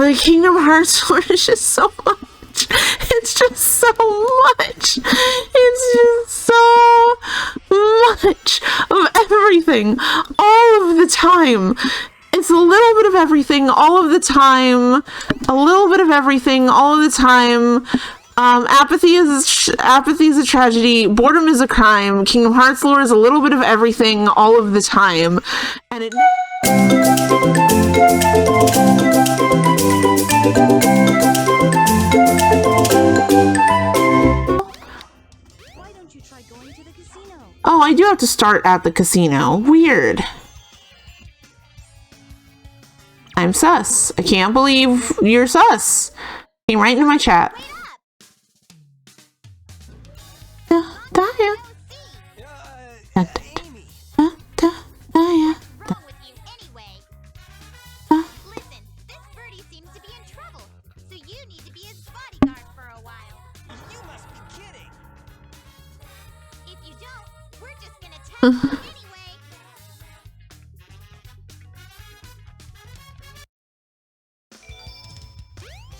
The Kingdom Hearts lore is just so much. It's just so much. It's just so much of everything all of the time. It's a little bit of everything all of the time. A little bit of everything all of the time. Apathy is a tragedy. Boredom is a crime. Kingdom Hearts lore is a little bit of everything all of the time. And it... Why don't you try going to the casino? Oh, I do have to start at the casino. Weird. I'm sus. I can't believe you're sus. Came right into my chat.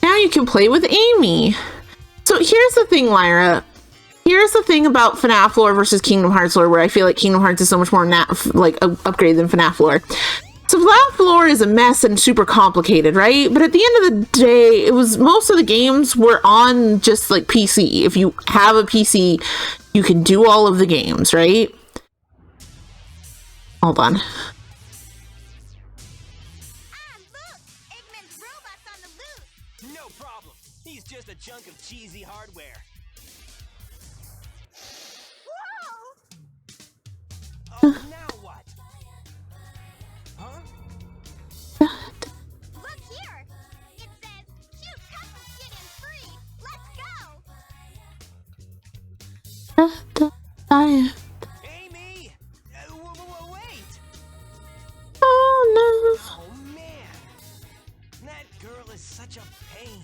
Now you can play with Amy. So here's the thing, Lyra. Here's the thing about FNAF lore versus Kingdom Hearts lore, where I feel like Kingdom Hearts is so much more upgrade than FNAF lore. So FNAF lore is a mess and super complicated, right? But at the end of the day, it was most of the games were on just like PC. If you have a PC, you can do all of the games, right? Hold on. No problem. He's just a chunk of cheesy hardware. Whoa! Oh, now what? Huh? Look here! It says, cute couples get in free! Let's go! Amy! Wait! Oh no. Oh man! That girl is such a pain.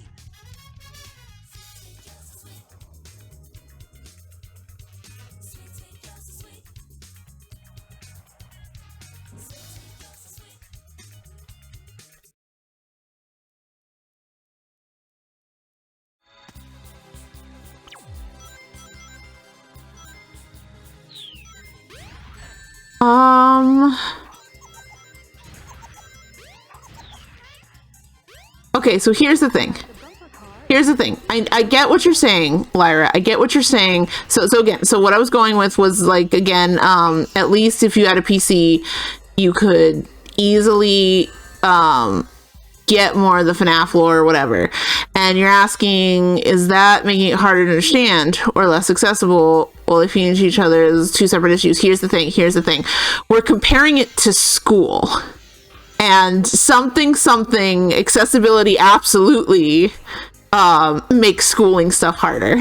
Okay, so here's the thing. Here's the thing. I get what you're saying, Lyra. I get what you're saying. So what I was going with was like, again, at least if you had a PC, you could easily get more of the FNAF lore or whatever. And you're asking, is that making it harder to understand or less accessible? Well, if you use each other as two separate issues. Here's the thing. We're comparing it to school. And something accessibility absolutely makes schooling stuff harder.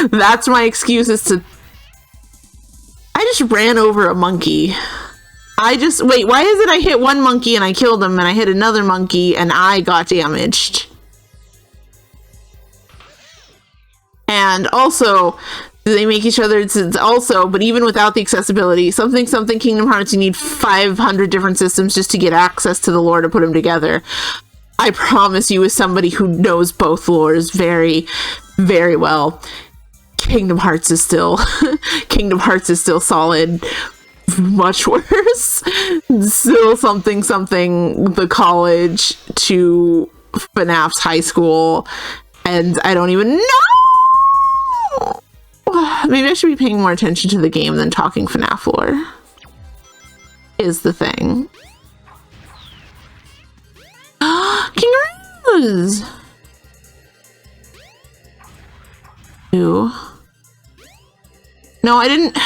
That's my excuse, is to... I just ran over a monkey. Wait, why is it I hit one monkey and I killed him, and I hit another monkey and I got damaged? And also, they make each other also, but even without the accessibility, something Kingdom Hearts, you need 500 different systems just to get access to the lore to put them together. I promise you, as somebody who knows both lores very, very well, Kingdom Hearts is still solid. Much worse. Still something the college to FNAF's high school, and I don't even know. Maybe I should be paying more attention to the game than talking FNAF lore, is the thing. Kangaroos! Ew. No, I didn't...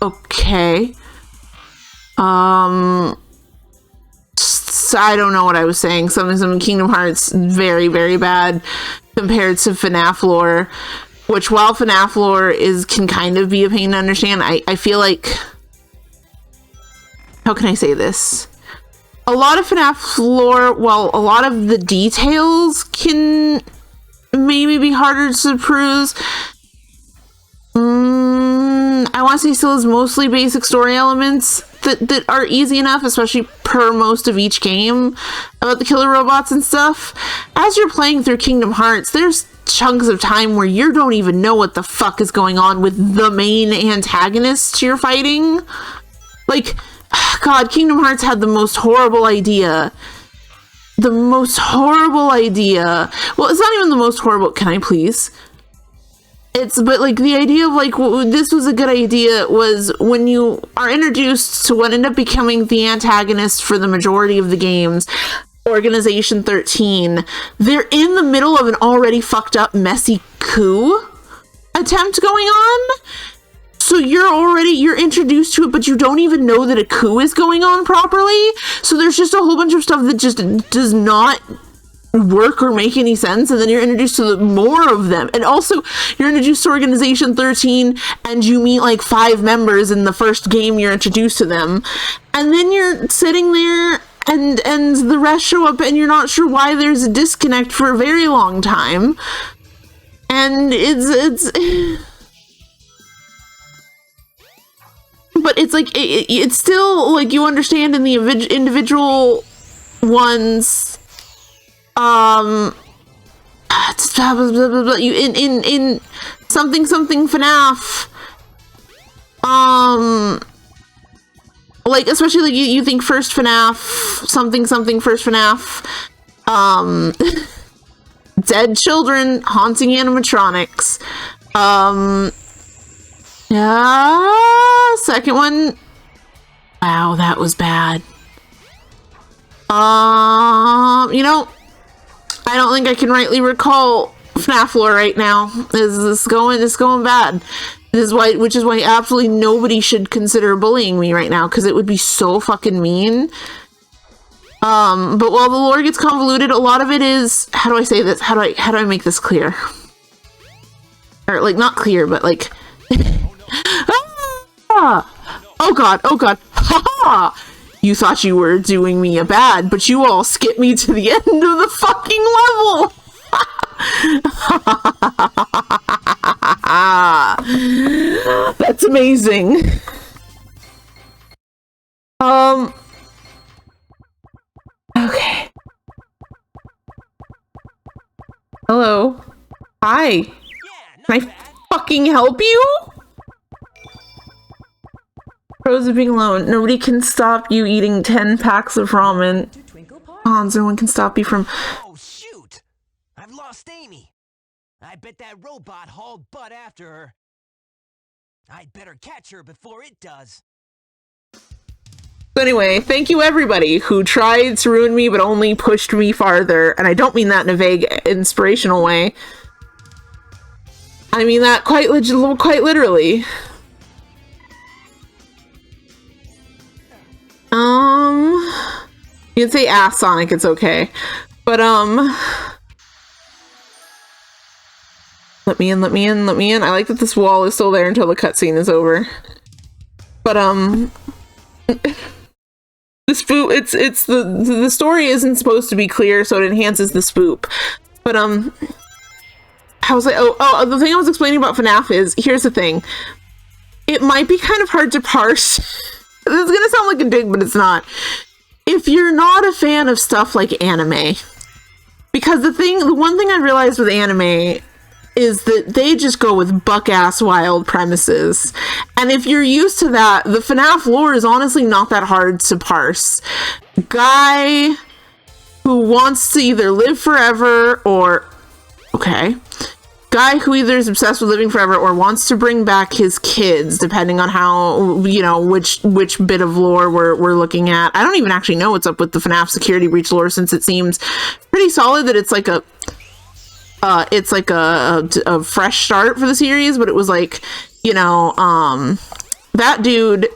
Okay. I don't know what I was saying. Some Kingdom Hearts very, very bad compared to FNAF lore, which, while FNAF lore can kind of be a pain to understand, I feel like, how can I say this? A lot of FNAF lore, well, a lot of the details can maybe be harder to peruse. want to say still has mostly basic story elements that are easy enough, especially per most of each game about the killer robots and stuff. As you're playing through Kingdom Hearts, there's chunks of time where you don't even know what the fuck is going on with the main antagonists you're fighting. Like, God, Kingdom Hearts had the most horrible idea. The most horrible idea. Well, it's not even the most horrible. Can I please? But like the idea of like this was a good idea was when you are introduced to what ended up becoming the antagonist for the majority of the games, Organization 13, they're in the middle of an already fucked up messy coup attempt going on. So you're introduced to it, but you don't even know that a coup is going on properly. So there's just a whole bunch of stuff that just does not work or make any sense, and then you're introduced to more of them, and also you're introduced to Organization 13 and you meet like 5 members in the first game you're introduced to them, and then you're sitting there and the rest show up and you're not sure why there's a disconnect for a very long time, and it's but it's like it's still like you understand in the individual ones. In something FNAF, like especially like you think first FNAF, something first FNAF, dead children haunting animatronics, yeah, second one, wow, that was bad. You know, I don't think I can rightly recall FNAF lore right now. It's going bad. Which is why absolutely nobody should consider bullying me right now, because it would be so fucking mean. But while the lore gets convoluted, a lot of it is, how do I say this? How do I make this clear? Or like not clear, but like oh god. Ha ha! You thought you were doing me a bad, but you all skipped me to the end of the fucking level! That's amazing. Okay. Hello. Hi. Can I fucking help you? Pros of being alone. Nobody can stop you eating 10 packs of ramen. Hans, no one can stop you from... Oh, shoot! I've lost Amy. I bet that robot hauled butt after her. I'd better catch her before it does. So anyway, thank you everybody who tried to ruin me but only pushed me farther. And I don't mean that in a vague, inspirational way. I mean that quite literally. You can say ass Sonic, it's okay. But, let me in. I like that this wall is still there until the cutscene is over. But, the spoop, it's the story isn't supposed to be clear, so it enhances the spoop. But, I was like, the thing I was explaining about FNAF is, here's the thing. It might be kind of hard to parse. This is gonna sound like a dig, but it's not. If you're not a fan of stuff like anime, because the one thing I realized with anime is that they just go with buck-ass wild premises. And if you're used to that, the FNAF lore is honestly not that hard to parse. Guy who wants to either live forever or... Okay. Guy who either is obsessed with living forever or wants to bring back his kids, depending on how, you know, which bit of lore we're looking at. I don't even actually know what's up with the FNAF security breach lore, since it seems pretty solid that it's like a fresh start for the series, but it was like, you know, that dude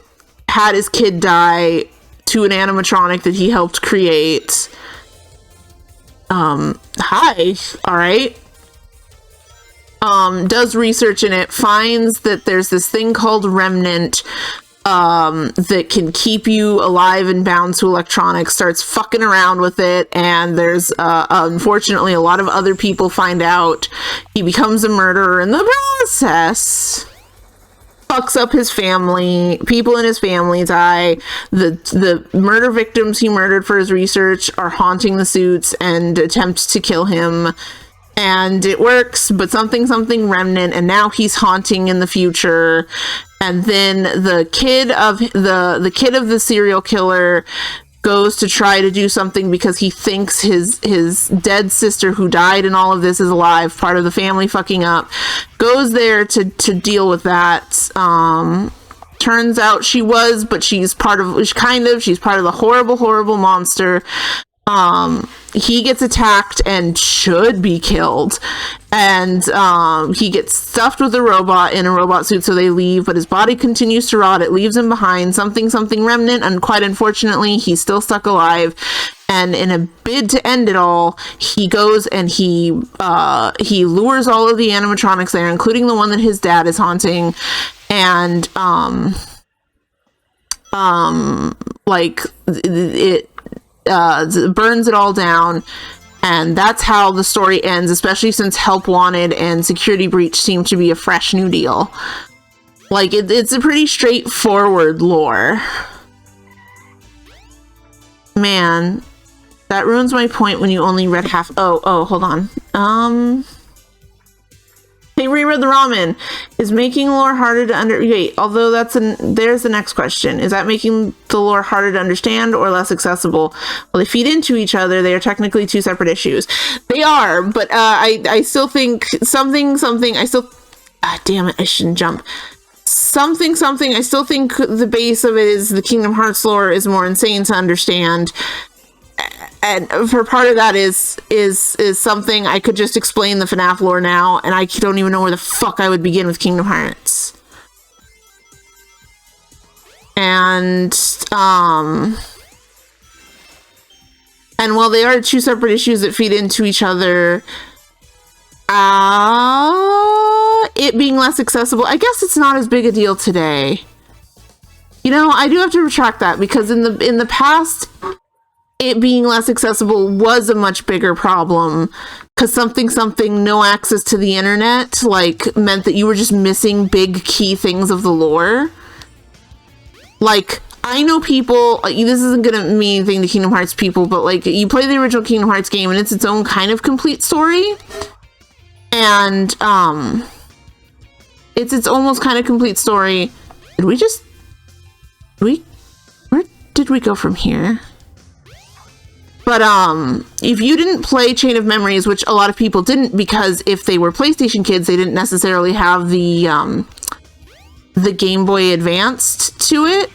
had his kid die to an animatronic that he helped create. Hi, all right. Does research in it, finds that there's this thing called Remnant that can keep you alive and bound to electronics, starts fucking around with it, and there's unfortunately a lot of other people find out. He becomes a murderer in the process. fucks up his family. People in his family die. The murder victims he murdered for his research are haunting the suits and attempt to kill him. And it works, but something remnant, and now he's haunting in the future. And then the kid of the serial killer goes to try to do something because he thinks his dead sister who died in all of this is alive, part of the family fucking up. Goes there to deal with that. Turns out she was, but she's part of the horrible monster. He gets attacked and should be killed, and he gets stuffed with a robot in a robot suit, so they leave, but his body continues to rot. It leaves him behind something remnant, and quite unfortunately he's still stuck alive. And in a bid to end it all, he goes and he lures all of the animatronics there, including the one that his dad is haunting, and it burns it all down, and that's how the story ends, especially since Help Wanted and Security Breach seem to be a fresh new deal. Like, it's a pretty straightforward lore. Man, that ruins my point when you only read half. Oh, hold on. They reread the ramen. Is making lore harder to wait, although there's the next question. Is that making the lore harder to understand or less accessible? Well, they feed into each other. They are technically two separate issues. They are, but I still think something, I still, damn it, I shouldn't jump. Something, I still think the base of it is the Kingdom Hearts lore is more insane to understand. And for part of that is something I could just explain the FNAF lore now, and I don't even know where the fuck I would begin with Kingdom Hearts. And while they are two separate issues that feed into each other, it being less accessible, I guess it's not as big a deal today. You know, I do have to retract that, because in the past, it being less accessible was a much bigger problem, because something no access to the internet like meant that you were just missing big key things of the lore. Like, I know people, like, this isn't gonna mean anything to Kingdom Hearts people, but like, you play the original Kingdom Hearts game and it's its own kind of complete story, and it's almost kind of complete story. Where did we go from here? But if you didn't play Chain of Memories, which a lot of people didn't, because if they were PlayStation kids, they didn't necessarily have the Game Boy Advanced to it.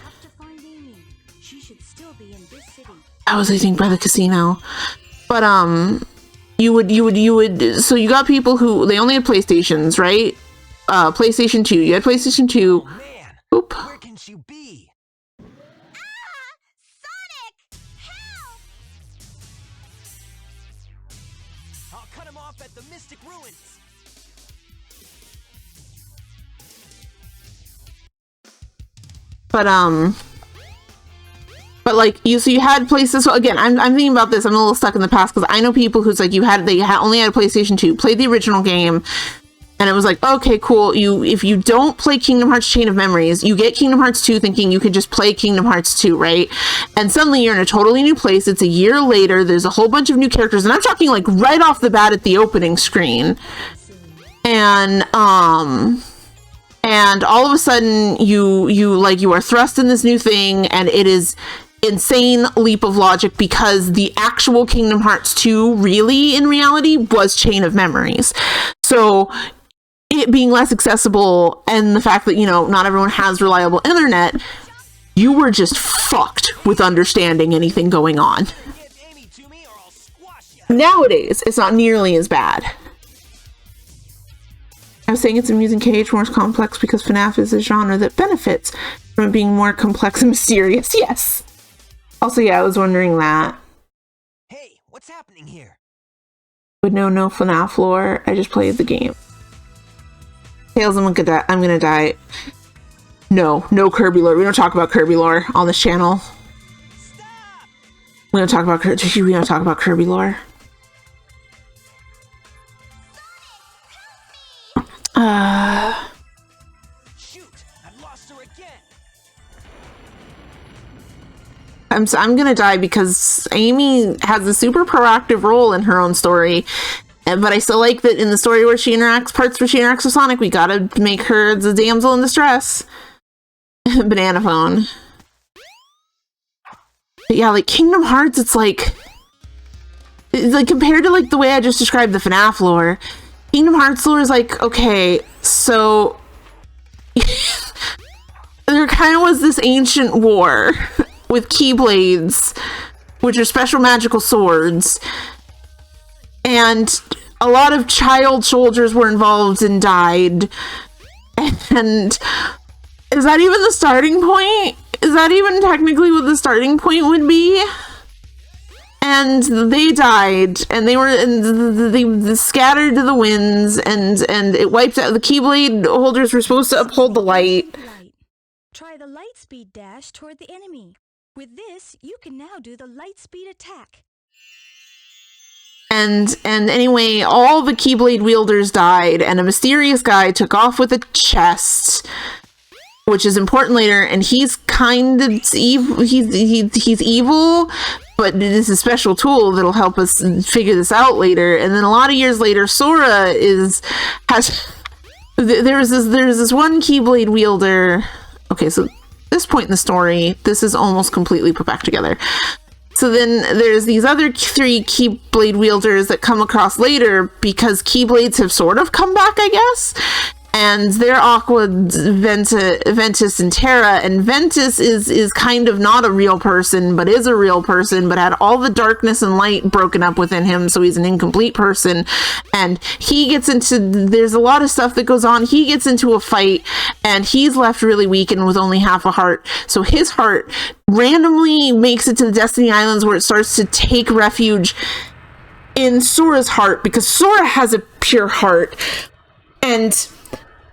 That was, I think, by the casino. But you would. So you got people who they only had PlayStations, right? PlayStation 2. You had PlayStation 2. Oh, man. Oop. Where can she be? I'll cut him off at the Mystic Ruins. But like so you had places. So again, I'm thinking about this. I'm a little stuck in the past, because I know people who's like only had a PlayStation 2, played the original game, and it was like, okay, cool. If you don't play Kingdom Hearts Chain of Memories, you get Kingdom Hearts 2 thinking you could just play Kingdom Hearts 2, right? And suddenly you're in a totally new place. It's a year later. There's a whole bunch of new characters, and I'm talking like right off the bat at the opening screen. And all of a sudden you are thrust in this new thing, and it is insane leap of logic, because the actual Kingdom Hearts 2 really in reality was Chain of Memories. So it being less accessible, and the fact that, you know, not everyone has reliable internet, you were just fucked with understanding anything going on. Nowadays, it's not nearly as bad. I was saying it's amusing KH more complex because FNAF is a genre that benefits from it being more complex and mysterious. Yes. Also, yeah, I was wondering that. Hey, what's happening here? Would know no FNAF lore. I just played the game. Tails, I'm gonna die. No Kirby lore. We don't talk about Kirby lore on this channel. Stop! We don't talk about Kirby lore. Shoot! I'm again. I'm gonna die because Amy has a super proactive role in her own story. But I still like that in the story where she interacts, parts where she interacts with Sonic, we gotta make her the damsel in distress. Banana phone. But yeah, like Kingdom Hearts, it's like compared to like the way I just described the FNAF lore, Kingdom Hearts lore is like, okay, so there kind of was this ancient war with Keyblades, which are special magical swords, and a lot of child soldiers were involved and died. And is that even the starting point? Is that even technically what the starting point would be? And they died, and they were they scattered to the winds, and it wiped out. The Keyblade holders were supposed to uphold the light. Try the light speed dash toward the enemy. With this, you can now do the light speed attack. And anyway, all the Keyblade wielders died, and a mysterious guy took off with a chest, which is important later, and he's kind of evil. He's evil, but it is a special tool that'll help us figure this out later. And then a lot of years later, Sora there's this one Keyblade wielder. Okay, so this point in the story, this is almost completely put back together. So then there's these other 3 Keyblade wielders that come across later because Keyblades have sort of come back, I guess. And they're Aqua, Ventus, and Terra. And Ventus is kind of not a real person, but is a real person, but had all the darkness and light broken up within him, so he's an incomplete person. And he gets into, there's a lot of stuff that goes on. He gets into a fight, and he's left really weak and with only half a heart. So his heart randomly makes it to the Destiny Islands, where it starts to take refuge in Sora's heart, because Sora has a pure heart. And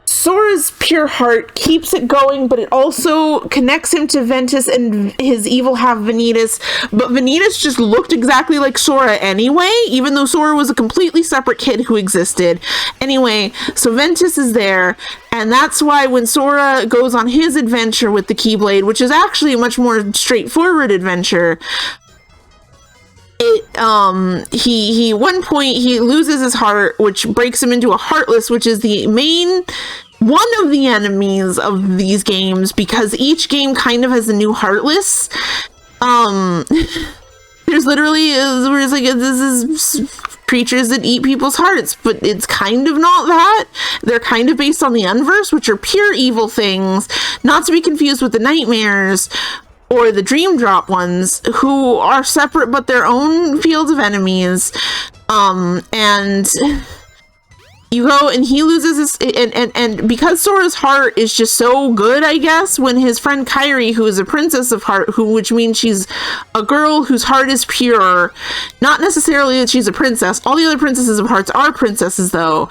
Sora's pure heart keeps it going, but it also connects him to Ventus and his evil half Vanitas. But Vanitas just looked exactly like Sora anyway, even though Sora was a completely separate kid who existed. Anyway, so Ventus is there, and that's why when Sora goes on his adventure with the Keyblade, which is actually a much more straightforward adventure, he one point he loses his heart, which breaks him into a Heartless, which is the main one of the enemies of these games, because each game kind of has a new Heartless. There's literally where it's like, this is creatures that eat people's hearts, but it's kind of not that. They're kind of based on the Unverse, which are pure evil things, not to be confused with the Nightmares or the Dream Drop ones, who are separate but their own fields of enemies. And you go, and he loses his, and because Sora's heart is just so good, I guess, when his friend Kairi, who is a princess of heart, which means she's a girl whose heart is pure, not necessarily that she's a princess. All the other princesses of hearts are princesses, though.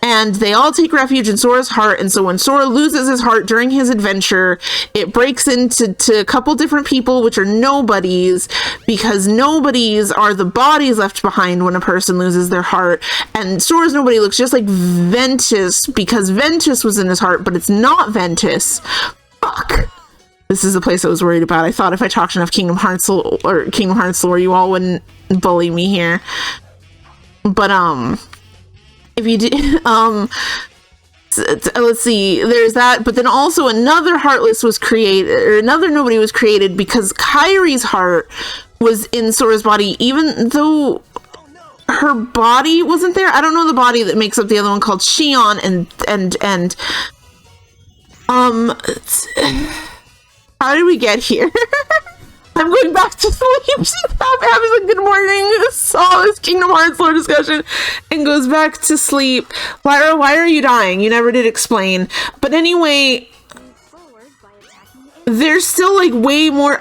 And they all take refuge in Sora's heart, and so when Sora loses his heart during his adventure, it breaks into a couple different people, which are nobodies, because nobodies are the bodies left behind when a person loses their heart. And Sora's nobody looks just like Ventus, because Ventus was in his heart, but it's not Ventus. Fuck. This is the place I was worried about. I thought if I talked enough Kingdom Hearts lore, you all wouldn't bully me here. But, if you do, let's see, there's that, but then also another Heartless was created, or another nobody was created, because Kairi's heart was in Sora's body, even though her body wasn't there. I don't know the body that makes up the other one called Shion, and how did we get here? I'm going back to sleep. Stop having a good morning. Saw this Kingdom Hearts lore discussion and goes back to sleep. Lyra, why are you dying? You never did explain. But anyway, there's still like way more.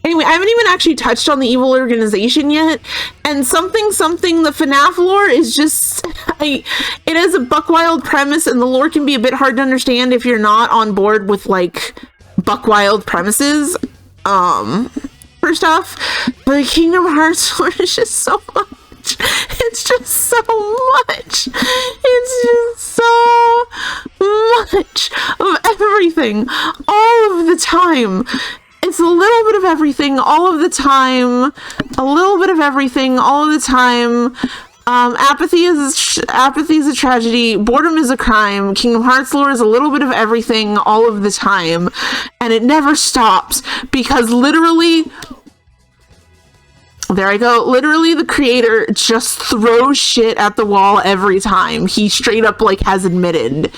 Anyway, I haven't even actually touched on the evil organization yet, and something the FNAF lore is just, it has a buck-wild premise, and the lore can be a bit hard to understand if you're not on board with like buck-wild premises for stuff. But the Kingdom Hearts lore is just so much. It's just so much. It's just so everything all of the time. It's a little bit of everything all of the time. A little bit of everything all of the time. Apathy is a tragedy. Boredom is a crime. Kingdom Hearts lore is a little bit of everything all of the time. And it never stops because literally... There I go. Literally, the creator just throws shit at the wall every time. He straight up, like, has admitted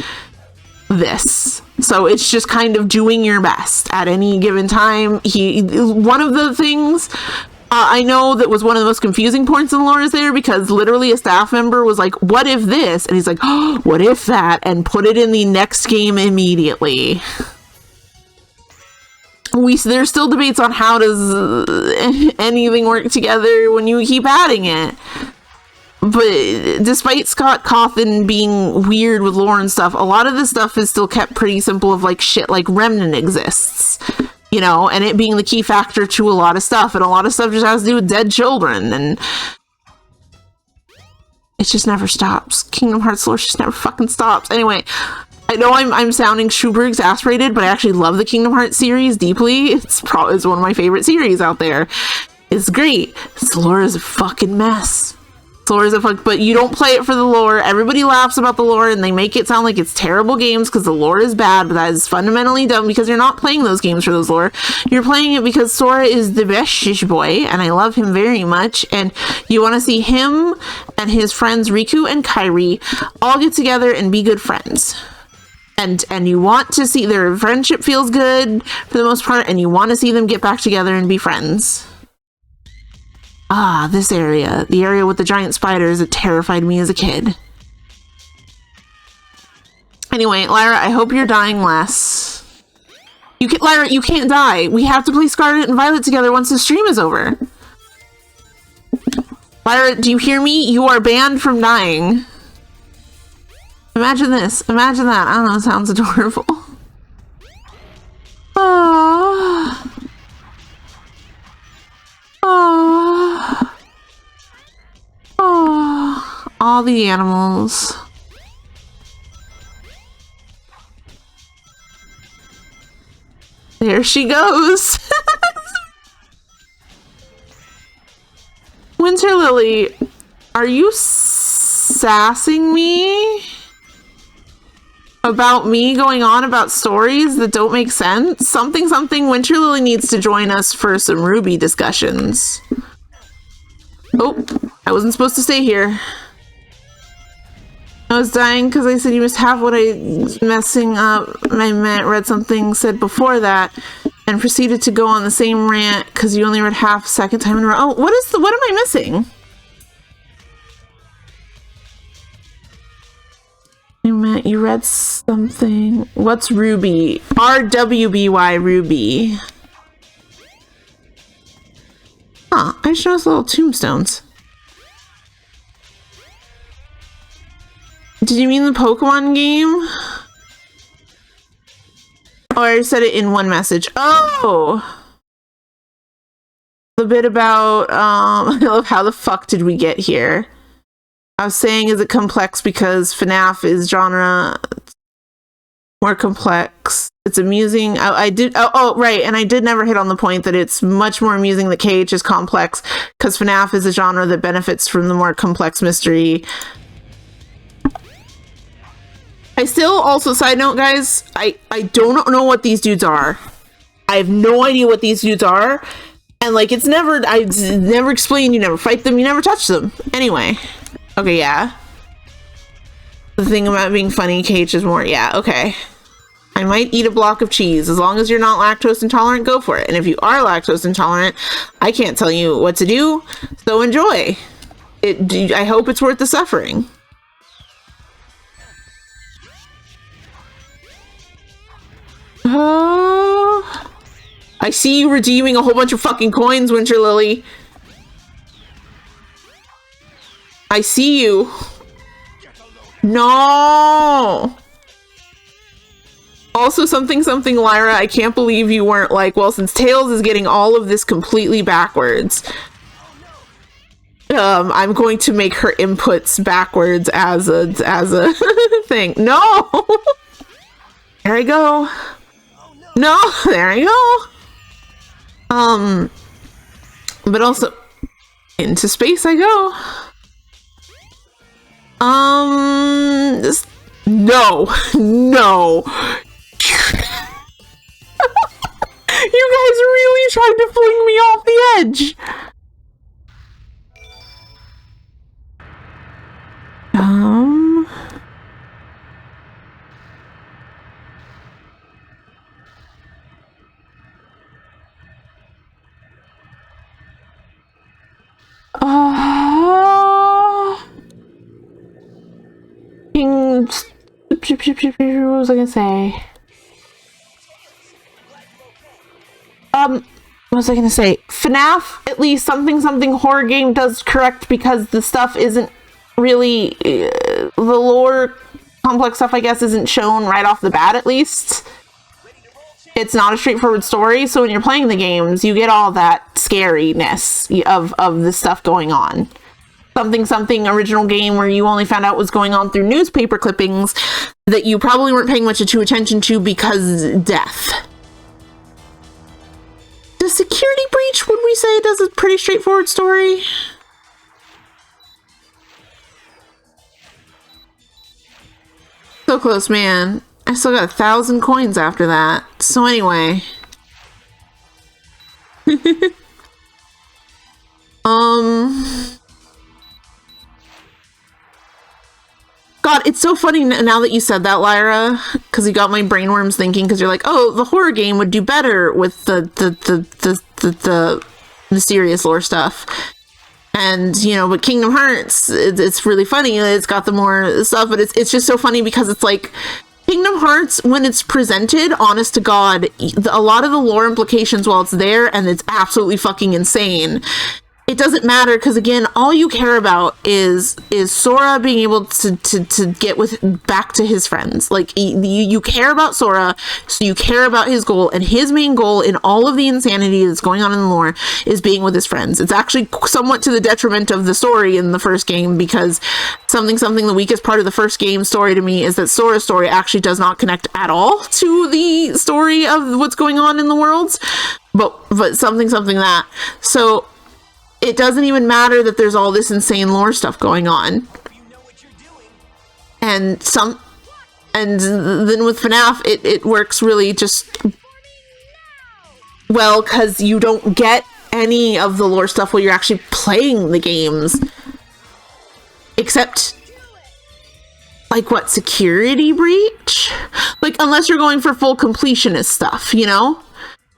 this. So it's just kind of doing your best at any given time. One of the things I know that was one of the most confusing points in the lore is there because literally a staff member was like, what if this? And he's like, oh, what if that? And put it in the next game immediately. There's still debates on how does anything work together when you keep adding it. But despite Scott Cawthon being weird with lore and stuff, a lot of this stuff is still kept pretty simple of like shit like Remnant exists, you know, and it being the key factor to a lot of stuff. And a lot of stuff just has to do with dead children and it just never stops. Kingdom Hearts lore just never fucking stops. Anyway, I know I'm sounding super exasperated, but I actually love the Kingdom Hearts series deeply. It's one of my favorite series out there. It's great. This lore is a fucking mess. Lore is a fuck, but you don't play it for the lore. Everybody laughs about the lore and they make it sound like it's terrible games because the lore is bad, but that is fundamentally dumb because you're not playing those games for those lore. You're playing it because Sora is the best shish boy and I love him very much, and you want to see him and his friends Riku and Kairi all get together and be good friends. And you want to see their friendship feels good for the most part, and you want to see them get back together and be friends. Ah, this area. The area with the giant spiders that terrified me as a kid. Anyway, Lyra, I hope you're dying less. Lyra, you can't die. We have to play Scarlet and Violet together once the stream is over. Lyra, do you hear me? You are banned from dying. Imagine this. Imagine that. I don't know. It sounds adorable. Oh. Oh. Oh. All the animals. There she goes. Winter Lily, are you sassing me? About me going on about stories that don't make sense? Something. Winter Lily needs to join us for some Ruby discussions. Oh, I wasn't supposed to stay here. I was dying because I said you must have what I messing up. I read something said before that and proceeded to go on the same rant because you only read half a second time in a row. Oh, what am I missing? Matt, you read something. What's Ruby? RWBY Ruby. Huh, I just noticed little tombstones. Did you mean the Pokemon game? Oh, I said it in one message. Oh! The bit about, I love how the fuck did we get here? I was saying, is it complex because FNAF is genre more complex? It's amusing. Right, and I did never hit on the point that it's much more amusing that KH is complex because FNAF is a genre that benefits from the more complex mystery. I still also, side note, guys, I don't know what these dudes are. I have no idea what these dudes are. And like, it's never explained, you never fight them, you never touch them. Anyway. Okay, yeah. The thing about being funny, KH is more, yeah, okay. I might eat a block of cheese. As long as you're not lactose intolerant, go for it. And if you are lactose intolerant, I can't tell you what to do, so enjoy. I hope it's worth the suffering. Oh, I see you redeeming a whole bunch of fucking coins, Winter Lily. I see you. No. Also, something, Lyra, I can't believe you weren't like, well, since Tails is getting all of this completely backwards, I'm going to make her inputs backwards as a thing. No. There I go. No, there I go. But also into space I go. No, no. You guys really tried to fling me off the edge. What was I gonna say? What was I gonna say? FNAF, at least something horror game does correct because the stuff isn't really the lore complex stuff, I guess, isn't shown right off the bat. At least it's not a straightforward story, so when you're playing the games, you get all that scariness of the stuff going on. Something original game where you only found out what's going on through newspaper clippings that you probably weren't paying much attention to because death. The security breach, would we say, does a pretty straightforward story? So close, man. I still got 1,000 coins after that. So anyway. God, it's so funny now that you said that, Lyra, because you got my brainworms thinking, because you're like, oh, the horror game would do better with the serious lore stuff. And, you know, but Kingdom Hearts, it's really funny. It's got the more stuff, but it's just so funny because it's like, Kingdom Hearts, when it's presented, honest to God, a lot of the lore implications, while it's there and it's absolutely fucking insane, it doesn't matter because, again, all you care about is Sora being able to get back to his friends. Like, you care about Sora, so you care about his goal, and his main goal in all of the insanity that's going on in the lore is being with his friends. It's actually somewhat to the detriment of the story in the first game, because something the weakest part of the first game story to me is that Sora's story actually does not connect at all to the story of what's going on in the worlds, but something that. So it doesn't even matter that there's all this insane lore stuff going on. And then with FNAF, it works really just well because you don't get any of the lore stuff while you're actually playing the games. Except, like, what, security breach? Like, unless you're going for full completionist stuff, you know?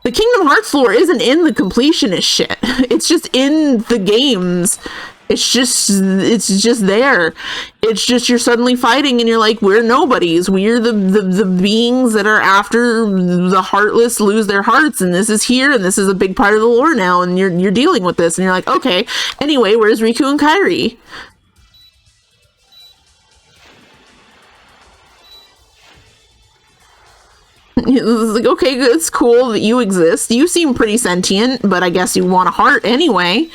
The Kingdom Hearts lore isn't in the completionist shit. It's just in the games. It's just there. It's just you're suddenly fighting and you're like, we're nobodies. We're the beings that are after the heartless lose their hearts, and this is here, and this is a big part of the lore now, and you're dealing with this, and you're like, okay, anyway, where's Riku and Kairi? It's like, okay, good, it's cool that you exist. You seem pretty sentient, but I guess you want a heart anyway.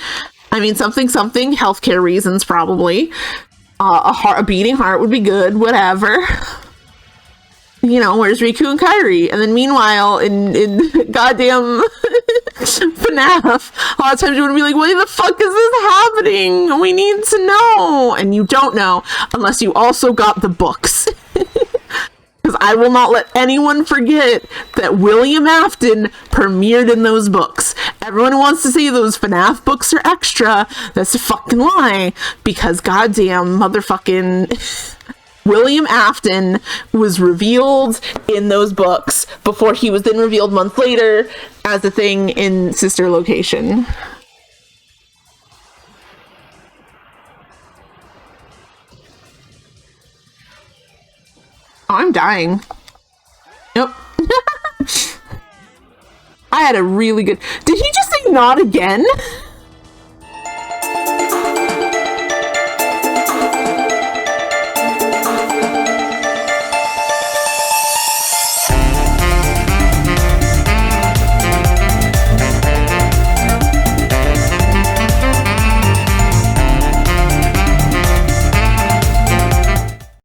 I mean, something, healthcare reasons probably. A beating heart would be good, whatever. You know, where's Riku and Kairi? And then meanwhile, in goddamn FNAF, a lot of times you would be like, what the fuck is this happening? We need to know. And you don't know unless you also got the books. Because I will not let anyone forget that William Afton premiered in those books. Everyone wants to say those FNAF books are extra. That's a fucking lie. Because goddamn motherfucking William Afton was revealed in those books before he was then revealed months later as a thing in Sister Location. Oh, I'm dying. Nope. I had a really good... Did he just say not again?